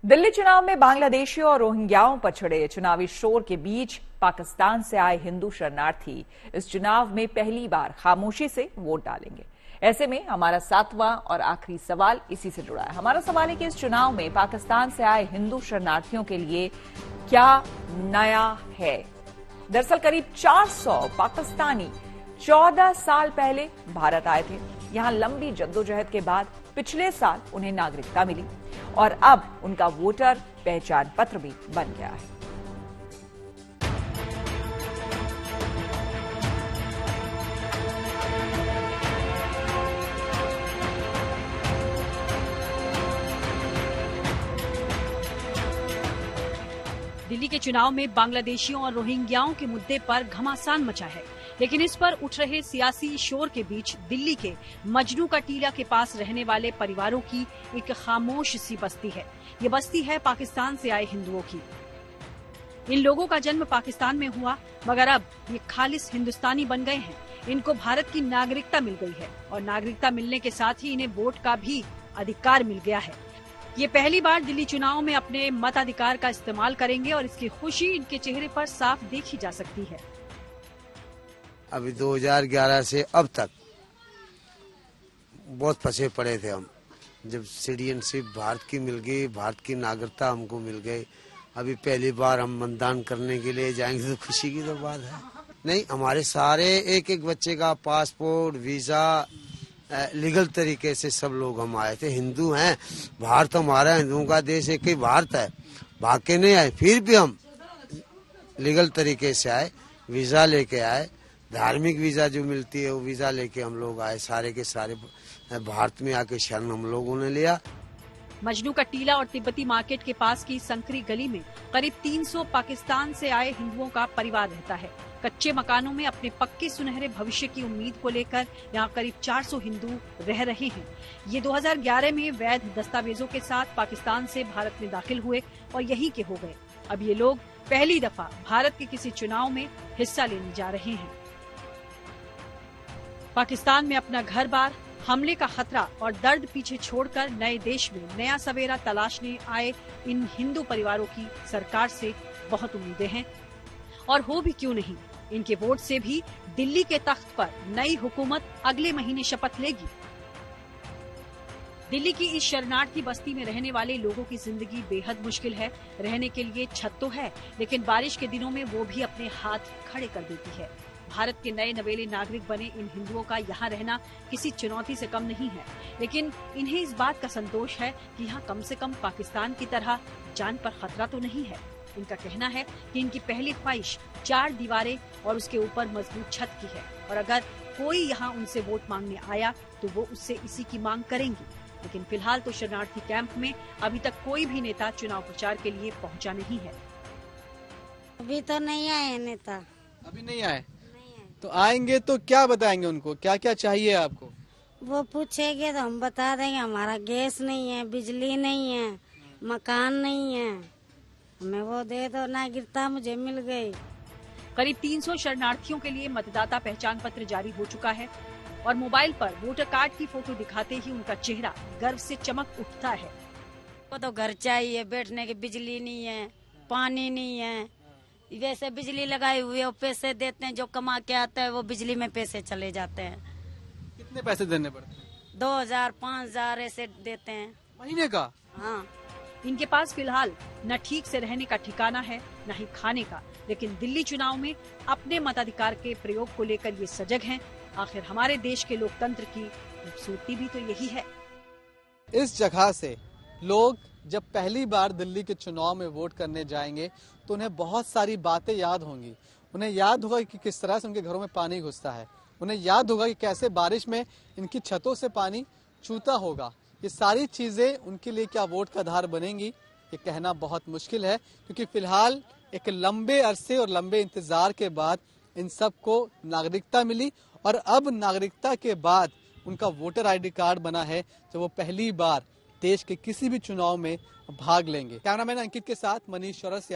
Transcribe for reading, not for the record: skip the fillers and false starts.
दिल्ली चुनाव में बांग्लादेशियों और रोहिंग्याओं पर छिड़े चुनावी शोर के बीच पाकिस्तान से आए हिंदू शरणार्थी इस चुनाव में पहली बार खामोशी से वोट डालेंगे। ऐसे में हमारा सातवां और आखिरी सवाल इसी से जुड़ा है। हमारा सवाल है कि इस चुनाव में पाकिस्तान से आए हिंदू शरणार्थियों के लिए क्या नया है। दरअसल करीब 400 पाकिस्तानी 14 साल पहले भारत आए थे। यहां लंबी जद्दोजहद के बाद पिछले साल उन्हें नागरिकता मिली और अब उनका वोटर पहचान पत्र भी बन गया है। दिल्ली के चुनाव में बांग्लादेशियों और रोहिंग्याओं के मुद्दे पर घमासान मचा है, लेकिन इस पर उठ रहे सियासी शोर के बीच दिल्ली के मजनू का टीला के पास रहने वाले परिवारों की एक खामोश सी बस्ती है। ये बस्ती है पाकिस्तान से आए हिंदुओं की। इन लोगों का जन्म पाकिस्तान में हुआ, मगर अब ये खालिस हिंदुस्तानी बन गए हैं। इनको भारत की नागरिकता मिल गई है और नागरिकता मिलने के साथ ही इन्हें वोट का भी अधिकार मिल गया है। ये पहली बार दिल्ली चुनाव में अपने मताधिकार का इस्तेमाल करेंगे और इसकी खुशी इनके चेहरे पर साफ देखी जा सकती है। अभी 2011 से अब तक बहुत फंसे पड़े थे हम। जब सिटीजनशिप भारत की मिल गई, भारत की नागरिकता हमको मिल गई, अभी पहली बार हम मतदान करने के लिए जाएंगे तो खुशी की तो बात है। नहीं, हमारे सारे एक एक बच्चे का पासपोर्ट, वीजा लीगल तरीके से सब लोग हम आए थे। हिंदू हैं, भारत हमारा हिंदुओं का देश एक ही भारत है, भाग के नहीं आए। फिर भी हम लीगल तरीके से आए, वीजा लेके आए। धार्मिक वीजा जो मिलती है वो वीजा लेके हम लोग आए। सारे के सारे भारत में आके शरण हम लोगों ने लिया। मजनू का टीला और तिब्बती मार्केट के पास की संकरी गली में करीब 300 पाकिस्तान से आए हिंदुओं का परिवार रहता है। कच्चे मकानों में अपने पक्के सुनहरे भविष्य की उम्मीद को लेकर यहाँ करीब 400 हिंदू रह रहे हैं। ये 2011 में वैध दस्तावेजों के साथ पाकिस्तान से भारत में दाखिल हुए और यहीं के हो गए। अब ये लोग पहली दफा भारत के किसी चुनाव में हिस्सा लेने जा रहे हैं। पाकिस्तान में अपना घर बार, हमले का खतरा और दर्द पीछे छोड़कर नए देश में नया सवेरा तलाशने आए इन हिंदू परिवारों की सरकार से बहुत उम्मीदें हैं। और हो भी क्यों नहीं, इनके वोट से भी दिल्ली के तख्त पर नई हुकूमत अगले महीने शपथ लेगी। दिल्ली की इस शरणार्थी बस्ती में रहने वाले लोगों की जिंदगी बेहद मुश्किल है। रहने के लिए छत तो है, लेकिन बारिश के दिनों में वो भी अपने हाथ खड़े कर देती है। भारत के नए नवेले नागरिक बने इन हिंदुओं का यहाँ रहना किसी चुनौती से कम नहीं है, लेकिन इन्हें इस बात का संतोष है कि यहाँ कम से कम पाकिस्तान की तरह जान पर खतरा तो नहीं है। इनका कहना है कि इनकी पहली ख्वाहिश 4 दीवारें और उसके ऊपर मजबूत छत की है, और अगर कोई यहाँ उनसे वोट मांगने आया तो वो उससे इसी की मांग करेंगी। लेकिन फिलहाल तो शरणार्थी कैंप में अभी तक कोई भी नेता चुनाव प्रचार के लिए पहुँचा नहीं है। अभी तो नहीं आए नेता। अभी नहीं आए तो आएंगे तो क्या बताएंगे उनको, क्या क्या चाहिए आपको? वो पूछेंगे तो हम बता देंगे हमारा गैस नहीं है, बिजली नहीं है, मकान नहीं है, हमें वो दे दो, नागरिकता मुझे मिल गई। करीब 300 शरणार्थियों के लिए मतदाता पहचान पत्र जारी हो चुका है और मोबाइल पर वोटर कार्ड की फोटो दिखाते ही उनका चेहरा गर्व से चमक उठता है। वो तो घर चाहिए, बैठने की बिजली नहीं है, पानी नहीं है। वैसे बिजली लगाई हुई है, वो पैसे देते हैं, जो कमा के आता है वो बिजली में पैसे चले जाते हैं। कितने पैसे देने पड़ते हैं? 2000 5000 ऐसे देते हैं महीने का। हाँ, इनके पास फिलहाल न ठीक से रहने का ठिकाना है, न ही खाने का, लेकिन दिल्ली चुनाव में अपने मताधिकार के प्रयोग को लेकर ये सजग हैं। आखिर हमारे देश के लोकतंत्र की खूबसूरती भी तो यही है। इस जगह से लोग जब पहली बार दिल्ली के चुनाव में वोट करने जाएंगे तो उन्हें बहुत सारी बातें याद होंगी। उन्हें याद होगा कि किस तरह से उनके घरों में पानी घुसता है, उन्हें याद होगा कि कैसे बारिश में इनकी छतों से पानी चूता होगा। ये सारी चीजें उनके लिए क्या वोट का आधार बनेंगी, ये कहना बहुत मुश्किल है, क्योंकि फिलहाल एक लंबे अरसे और लंबे इंतजार के बाद इन सबको नागरिकता मिली और अब नागरिकता के बाद उनका वोटर ID कार्ड बना है, जब वो पहली बार देश के किसी भी चुनाव में भाग लेंगे। कैमरामैन अंकित के साथ मनीष चौरसिया।